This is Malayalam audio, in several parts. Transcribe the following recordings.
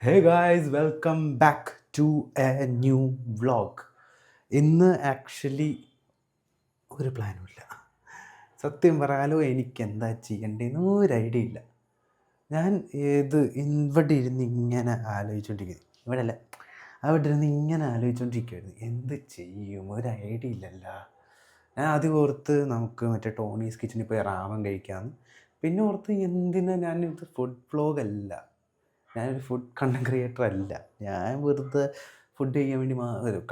Hey guys welcome back to a new vlog. ഇന്ന് ആക്ച്വലി ഒരു പ്ലാനും ഇല്ല. സത്യം പറയാലോ, എനിക്ക് എന്താ ചെയ്യേണ്ടതെന്ന് ഒരു ഐഡിയ ഇല്ല. ഞാൻ ഇവിടെ ഇരുന്ന് ഇങ്ങനെ ആലോചിച്ചുകൊണ്ടിരിക്കുന്നു. ഇവിടെ അല്ല, അവിടെ ഇരുന്ന് ഇങ്ങനെ ആലോചിച്ചുകൊണ്ടിരിക്കുകയായിരുന്നു, എന്ത് ചെയ്യും, ഒരു ഐഡിയ ഇല്ലല്ല. ഞാൻ ആദ്യം ഓർത്ത് നമുക്ക് മറ്റേ ടോണീസ് കിച്ചണിൽ പോയി റാമൻ കഴിക്കാമെന്ന്. പിന്നെ ഓർത്ത് എന്തിനാ, ഞാനിത് ഫുഡ് വ്ളോഗ് അല്ല, ഞാനൊരു ഫുഡ് കണ്ടൻറ് ക്രിയേറ്റർ അല്ല. ഞാൻ വെറുതെ ഫുഡ് ചെയ്യാൻ വേണ്ടി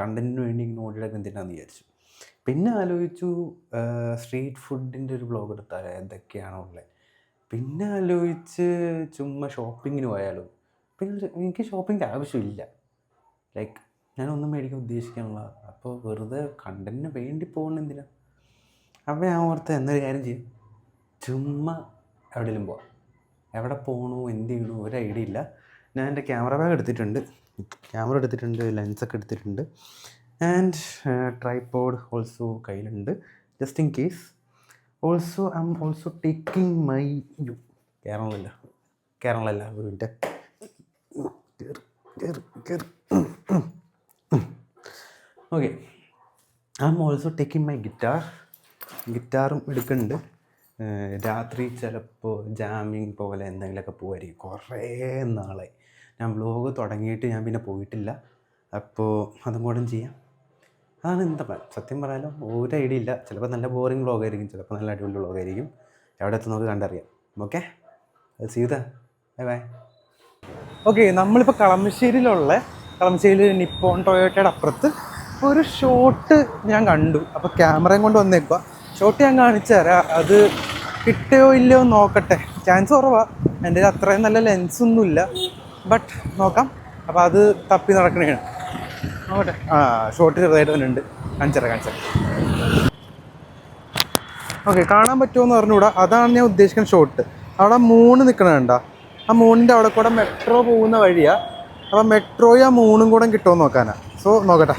കണ്ടൻറ്റിന് വേണ്ടി ഇങ്ങനെ ഓടിയിടക്കാൻ എന്തിനാന്ന് വിചാരിച്ചു. പിന്നെ ആലോചിച്ചു സ്ട്രീറ്റ് ഫുഡിൻ്റെ ഒരു വ്ളോഗ് എടുത്താൽ എന്തൊക്കെയാണോ ഉള്ളത്. പിന്നെ ആലോചിച്ച് ചുമ്മാ ഷോപ്പിങ്ങിന് പോയാലോ. പിന്നെ എനിക്ക് ഷോപ്പിങ്ങിൻ്റെ ആവശ്യമില്ല, ലൈക്ക് ഞാനൊന്നും മേടിക്കാൻ ഉദ്ദേശിക്കാനുള്ള. അപ്പോൾ വെറുതെ കണ്ടൻറ്റിന് വേണ്ടി പോകണം എന്തിനാ. അപ്പോൾ ഞാൻ ഓർത്ത് എന്നൊരു കാര്യം ചെയ്യും, ചുമ്മാ എവിടെയെങ്കിലും പോവാം. എവിടെ പോകണോ എന്ത് ചെയ്യണോ ഒരു ഐഡിയ ഇല്ല. ഞാൻ എൻ്റെ ക്യാമറ ബാഗ് എടുത്തിട്ടുണ്ട്, ലെൻസൊക്കെ എടുത്തിട്ടുണ്ട്, ആൻഡ് ട്രൈപോഡ് ഓൾസോ കയ്യിലുണ്ട് just in case. Also I'm also taking my കേരളമല്ല ഒരു minute. Okay, I'm also taking my ഗിറ്റാറും എടുക്കുന്നുണ്ട്. രാത്രി ചിലപ്പോൾ ജാമിങ് പോലെ എന്തെങ്കിലുമൊക്കെ പോകുമായിരിക്കും. കുറേ നാളായി ഞാൻ വ്ലോഗ് തുടങ്ങിയിട്ട്, ഞാൻ പിന്നെ പോയിട്ടില്ല. അപ്പോൾ അതും കൂടെ ചെയ്യാം, അതാണ് എന്താ പ്ലാൻ. സത്യം പറയാലോ ഒരു ഐഡിയ ഇല്ല. ചിലപ്പോൾ നല്ല ബോറിങ് വ്ലോഗായിരിക്കും, ചിലപ്പോൾ നല്ല അടിപൊളി വ്ലോഗായിരിക്കും. എവിടെ എത്തും നമുക്ക് കണ്ടറിയാം. Okay, Sita, bye bye. Okay, നമ്മളിപ്പോൾ കളമശ്ശേരിയിൽ നിപ്പോൺ ടൊയോട്ടയുടെ അപ്പുറത്ത് ഒരു ഷോട്ട് ഞാൻ കണ്ടു. അപ്പോൾ ക്യാമറയും കൊണ്ട് വന്നേക്കുക. ഷോട്ട് ഞാൻ കാണിച്ചു തരാം. അത് കിട്ടുകയോ ഇല്ലയോ നോക്കട്ടെ, ചാൻസ് കുറവാണ്. എൻ്റെ അത്രയും നല്ല ലെൻസൊന്നുമില്ല, ബട്ട് നോക്കാം. അപ്പോൾ അത് തപ്പി നടക്കണേണ്, നോക്കട്ടെ. ഷോട്ട് ചെറുതായിട്ട് തന്നെ ഉണ്ട്, കാണിച്ചറ. ഓക്കെ, കാണാൻ പറ്റുമോയെന്ന് പറഞ്ഞുകൂടാ. അതാണ് ഞാൻ ഉദ്ദേശിക്കുന്ന ഷോട്ട്. അവിടെ മൂണ് നിൽക്കണുണ്ട, ആ മൂണിൻ്റെ അവിടെ കൂടെ മെട്രോ പോകുന്ന വഴിയാണ്. അപ്പോൾ മെട്രോയും ആ മൂണും കൂടെ കിട്ടുമോ നോക്കാനാണ്. സോ നോക്കട്ടെ.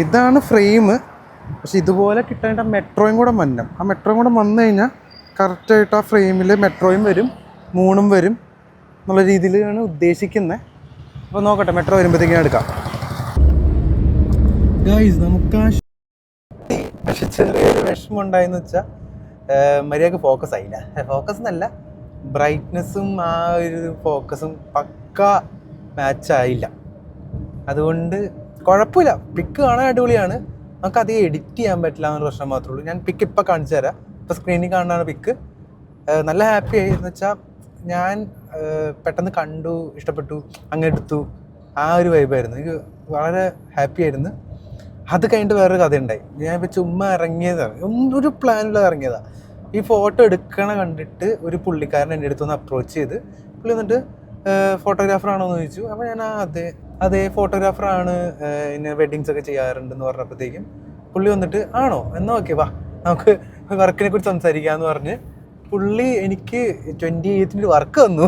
ഇതാണ് ഫ്രെയിം, പക്ഷെ ഇതുപോലെ കിട്ടേണ്ട മെട്രോയും കൂടെ വരണം. ആ മെട്രോയും കൂടെ വന്നു കഴിഞ്ഞാൽ കറക്റ്റായിട്ട് ആ ഫ്രെയിമിൽ മെട്രോയും വരും മൂണും വരും എന്നുള്ള രീതിയിലാണ് ഉദ്ദേശിക്കുന്നത്. അപ്പോൾ നോക്കട്ടെ, മെട്രോ വരുമ്പോഴത്തേക്കും എടുക്കാം. ഗൈസ്, നമുക്ക് പക്ഷെ ചെറിയൊരു വിഷമം ഉണ്ടായെന്ന് വെച്ചാൽ മര്യാദക്ക് ഫോക്കസ് ആയില്ല. ഫോക്കസ് എന്നല്ല, ബ്രൈറ്റ്നെസ്സും ആ ഒരു ഫോക്കസും പക്ക മാച്ചായില്ല. അതുകൊണ്ട് കുഴപ്പമില്ല, പിക്ക് കാണാൻ അടിപൊളിയാണ്. നമുക്ക് അധികം എഡിറ്റ് ചെയ്യാൻ പറ്റില്ല എന്നൊരു പ്രശ്നം മാത്രമേ ഉള്ളൂ. ഞാൻ പിക്ക് ഇപ്പം കാണിച്ചു തരാം. ഇപ്പോൾ സ്ക്രീനിൽ കാണുന്നതാണ് പിക്ക്. നല്ല ഹാപ്പി ആയി എന്ന് വെച്ചാൽ ഞാൻ പെട്ടെന്ന് കണ്ടു, ഇഷ്ടപ്പെട്ടു, അങ്ങ് എടുത്തു. ആ ഒരു വൈബായിരുന്നു, എനിക്ക് വളരെ ഹാപ്പി ആയിരുന്നു. അത് കഴിഞ്ഞിട്ട് വേറൊരു കഥയുണ്ടായി. ഞാനിപ്പോൾ ചുമ്മാ ഇറങ്ങിയതാണ്, ഒരു പ്ലാനില്ലാതെ ഇറങ്ങിയതാണ്. ഈ ഫോട്ടോ എടുക്കണ കണ്ടിട്ട് ഒരു പുള്ളിക്കാരൻ എൻ്റെ അടുത്തൊന്ന് അപ്രോച്ച് ചെയ്ത്, പുള്ളി വന്നിട്ട് ഫോട്ടോഗ്രാഫറാണോ എന്ന് ചോദിച്ചു. അപ്പോൾ ഞാൻ അതേ ഫോട്ടോഗ്രാഫറാണ്, ഇങ്ങനെ വെഡ്ഡിങ്സ് ഒക്കെ ചെയ്യാറുണ്ടെന്ന് പറഞ്ഞപ്പോഴത്തേക്കും പുള്ളി വന്നിട്ട് ആണോ എന്നാൽ ഓക്കെ വാ നമുക്ക് വർക്കിനെ കുറിച്ച് സംസാരിക്കാമെന്ന് പറഞ്ഞ് പുള്ളി എനിക്ക് 28th വർക്ക് തന്നു.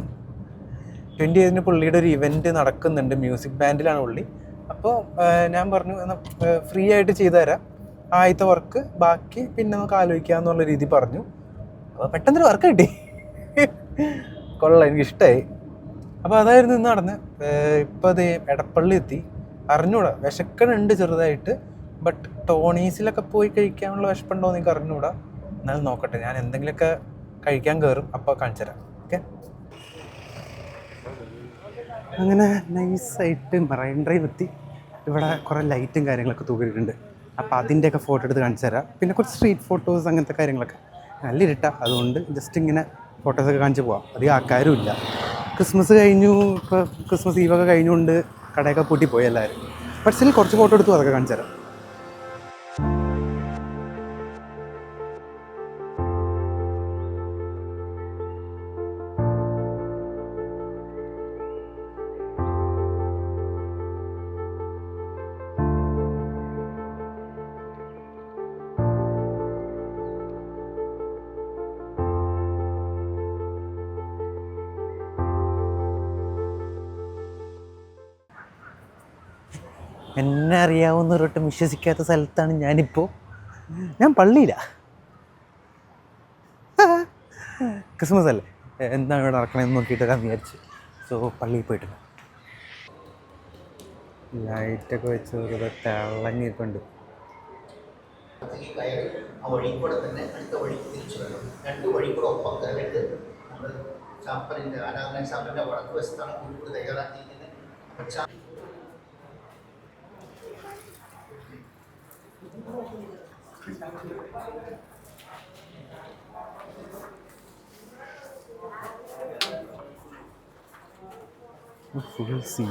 28th പുള്ളിയുടെ ഒരു ഇവൻറ്റ് നടക്കുന്നുണ്ട്, മ്യൂസിക് ബാൻഡിലാണ് പുള്ളി. അപ്പോൾ ഞാൻ പറഞ്ഞു എന്നാൽ ഫ്രീ ആയിട്ട് ചെയ്തു തരാം, ആദ്യത്തെ വർക്ക് ബാക്കി പിന്നെ നമുക്ക് ആലോചിക്കാമെന്നുള്ള രീതി പറഞ്ഞു. അപ്പോൾ പെട്ടെന്നൊരു വർക്ക് കിട്ടി. കൊള്ളാം, എനിക്കിഷ്ടമായി. അപ്പോൾ അതായിരുന്നു ഇന്ന് നടന്ന്. ഇപ്പോൾ അത് എടപ്പള്ളി എത്തി. അറിഞ്ഞൂടാ, വിശക്കണുണ്ട് ചെറുതായിട്ട്, ബട്ട് ടോണീസിലൊക്കെ പോയി കഴിക്കാനുള്ള വിശപ്പുണ്ടോ എന്ന് എനിക്ക് അറിഞ്ഞൂടാ. എന്നാലും നോക്കട്ടെ, ഞാൻ എന്തെങ്കിലുമൊക്കെ കഴിക്കാൻ കയറും, അപ്പോൾ കാണിച്ചു തരാം. ഓക്കെ, അങ്ങനെ നൈസായിട്ട് മറൈൻ ഡ്രൈവ് എത്തി. ഇവിടെ കുറേ ലൈറ്റും കാര്യങ്ങളൊക്കെ തൂക്കിയിട്ടുണ്ട്. അപ്പോൾ അതിൻ്റെയൊക്കെ ഫോട്ടോ എടുത്ത് കാണിച്ചു തരാം. പിന്നെ കുറച്ച് സ്ട്രീറ്റ് ഫോട്ടോസ്, അങ്ങനത്തെ കാര്യങ്ങളൊക്കെ. നല്ല ഇരുട്ടാണ്, അതുകൊണ്ട് ജസ്റ്റ് ഇങ്ങനെ ഫോട്ടോസൊക്കെ കാണിച്ച് പോവാം. അധികം ആൾക്കാരും ഇല്ല. ക്രിസ്മസ് കഴിഞ്ഞു, ഇപ്പോൾ ക്രിസ്മസ് ഈവൊക്കെ കഴിഞ്ഞുകൊണ്ട് കടയൊക്കെ പൂട്ടിപ്പോയി എല്ലാവരും. ബട്ട് സ്റ്റിൽ കുറച്ച് ഫോട്ടോ എടുത്തു, അതൊക്കെ കാണിച്ചു തരാം. എന്നെ അറിയാവുന്നവരൊട്ടും വിശ്വസിക്കാത്ത സ്ഥലത്താണ് ഞാനിപ്പോൾ. ഞാൻ പള്ളിയിലാണ്. ക്രിസ്മസ് അല്ലേ, എന്താണ് ഇവിടെ നടക്കണമെന്ന് നോക്കിയിട്ട് വരാൻ വിചാരിച്ചു. സോ പള്ളിയിൽ പോയിട്ടില്ല. ലൈറ്റൊക്കെ വെച്ച് വെറുതെ തിളങ്ങിയിട്ടുണ്ട്. കയറി ആ വഴി കൂടെ തന്നെ അടുത്ത വഴി തിരിച്ചു വരണം. രണ്ട് വഴി കൂടെ ഒപ്പം കയറിയിട്ട് നമ്മൾ ചാപ്പലിൻ്റെ ആരാധന ചാപ്പലിൻ്റെ വടക്ക് വശത്താണ് കുഴിക്കൂട് തയ്യാറാക്കിയിരിക്കുന്നത്. ഫുൾ സീ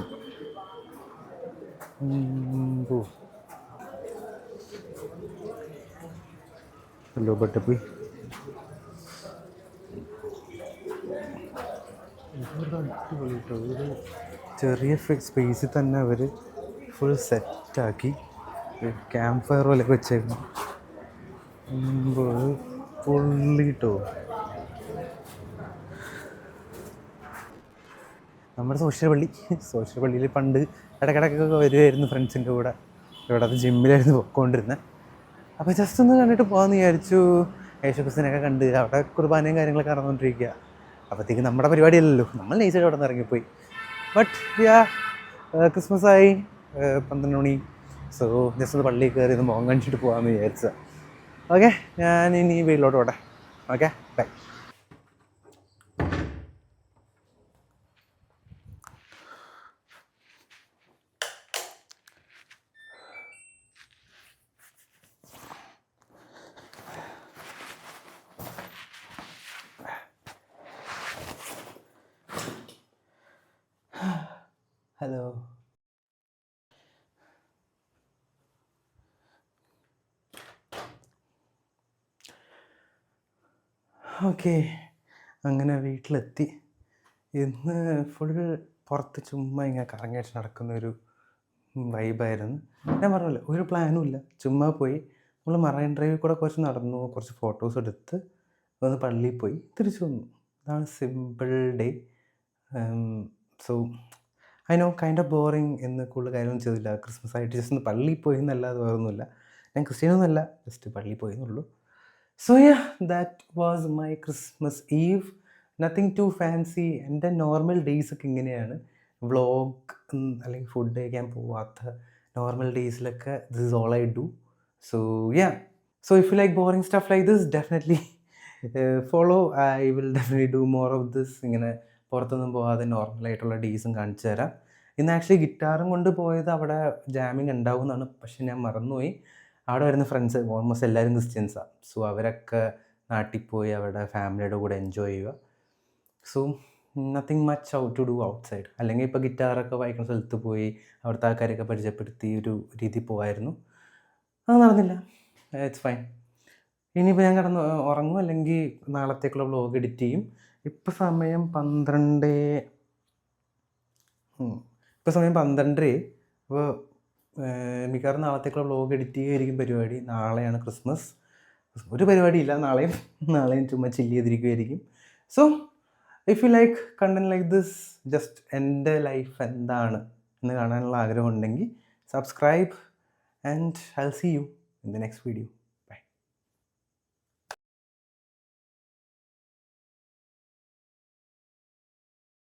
ഹലോ ബട്ടപ്പി. ഒരു ചെറിയ സ്പേസിൽ തന്നെ അവർ ഫുൾ സെറ്റാക്കി ക്യാമ്പ് ഫയർ പോലെയൊക്കെ വെച്ചേക്കുന്നു. പൊള്ളിട്ടോ. നമ്മുടെ സോഷ്യൽ പള്ളിയിൽ പണ്ട് ഇടയ്ക്കിടയ്ക്കൊക്കെ വരുമായിരുന്നു ഫ്രണ്ട്സിൻ്റെ കൂടെ. ഇവിടെ ജിമ്മിലായിരുന്നു പോയിക്കൊണ്ടിരുന്നത്. അപ്പോൾ ജസ്റ്റ് ഒന്ന് കണ്ടിട്ട് പോകാമെന്ന് വിചാരിച്ചു. യേശുക്രിസ്തുവിനെയൊക്കെ കണ്ട് അവിടെ കുർബാനയും കാര്യങ്ങളൊക്കെ നടന്നുകൊണ്ടിരിക്കുക. അപ്പോഴത്തേക്ക് നമ്മുടെ പരിപാടിയല്ലല്ലോ, നമ്മൾ നൈസായിട്ട് അവിടെ നിന്ന് ഇറങ്ങിപ്പോയി. ബട്ട് യാ, ക്രിസ്മസ് ആയി 12 മണി. സോ ജസ്റ്റ് ഒന്ന് പള്ളിയിൽ കയറി ഒന്ന് മോൻ കാണിച്ചിട്ട് പോകാമെന്ന് വിചാരിച്ചത്. ഓക്കെ, ഞാൻ ഇനി വീട്ടിലോട്ട് പോട്ടെ. Okay, by. ഹലോ. ഓക്കെ, അങ്ങനെ വീട്ടിലെത്തി. ഇന്ന് ഫുൾ പുറത്ത് ചുമ്മാ ഇങ്ങനെ കറങ്ങിയിട്ട് നടക്കുന്നൊരു വൈബായിരുന്നു. ഞാൻ പറഞ്ഞല്ലോ, ഒരു പ്ലാനും ഇല്ല, ചുമ്മാ പോയി. നമ്മൾ മറൈൻ ഡ്രൈവിൽ കൂടെ കുറച്ച് നടന്നു, കുറച്ച് ഫോട്ടോസ് എടുത്ത് ഒന്ന് പള്ളിയിൽ പോയി തിരിച്ചു വന്നു. അതാണ് simple day. So I know kind of boring എന്ന് കൂടുതൽ കാര്യമൊന്നും ചെയ്തില്ല. ക്രിസ്മസ് ആയിട്ട് ജസ്റ്റ് ഒന്ന് പള്ളിയിൽ പോയി എന്നല്ലാതെ വേറൊന്നുമില്ല. ഞാൻ ക്രിസ്ത്യനൊന്നുമല്ല, ജസ്റ്റ് പള്ളിയിൽ പോയി എന്നുള്ളൂ. So ya, that was my Christmas eve. Nothing too fancy. എൻ്റെ നോർമൽ ഡേയ്സൊക്കെ ഇങ്ങനെയാണ്. വ്ളോഗ് അല്ലെങ്കിൽ ഫുഡ് കഴിക്കാൻ പോവാത്ത നോർമൽ ഡേയ്സിലൊക്കെ this is all I do. So ya, so if you like boring stuff like this, definitely follow. I will definitely do more of this. ഇങ്ങനെ പുറത്തൊന്നും പോകാതെ നോർമലായിട്ടുള്ള ഡേയ്സും കാണിച്ചു തരാം. ഇന്ന് ആക്ച്വലി ഗിറ്റാറും കൊണ്ട് പോയത് അവിടെ ജാമിങ് ഉണ്ടാവുമെന്നാണ്, പക്ഷെ ഞാൻ മറന്നുപോയി. അവിടെ വരുന്ന ഫ്രണ്ട്സ് ഓൾമോസ്റ്റ് എല്ലാവരും ക്രിസ്ത്യൻസാണ്. സോ അവരൊക്കെ നാട്ടിൽ പോയി അവരുടെ ഫാമിലിയുടെ കൂടെ എൻജോയ് ചെയ്യുക. So nothing much out to do outside. അല്ലെങ്കിൽ ഇപ്പോൾ ഗിറ്റാറൊക്കെ വായിക്കുന്ന സ്ഥലത്ത് പോയി അവിടുത്തെ ആൾക്കാരെയൊക്കെ പരിചയപ്പെടുത്തി ഒരു രീതി പോകായിരുന്നു. അത് നടന്നില്ല. It's fine. ഇനിയിപ്പോൾ ഞാൻ കിടന്ന് ഉറങ്ങും, അല്ലെങ്കിൽ നാളത്തേക്കുള്ള വ്ളോഗ് എഡിറ്റ് ചെയ്യും. ഇപ്പോൾ സമയം 12:00. അപ്പോൾ മിക്കവാറും നാളത്തേക്കുള്ള വ്ളോഗ് എഡിറ്റ് ചെയ്യുകയായിരിക്കും പരിപാടി. നാളെയാണ് ക്രിസ്മസ്. ഒരു പരിപാടിയില്ല നാളെയും ചുമ്മാ ചില്ല് ചെയ്തിരിക്കുമായിരിക്കും. So if you like content like this, just എൻ്റെ ലൈഫ് എന്താണ് എന്ന് കാണാനുള്ള ആഗ്രഹം ഉണ്ടെങ്കിൽ subscribe, and I will see you in the next video.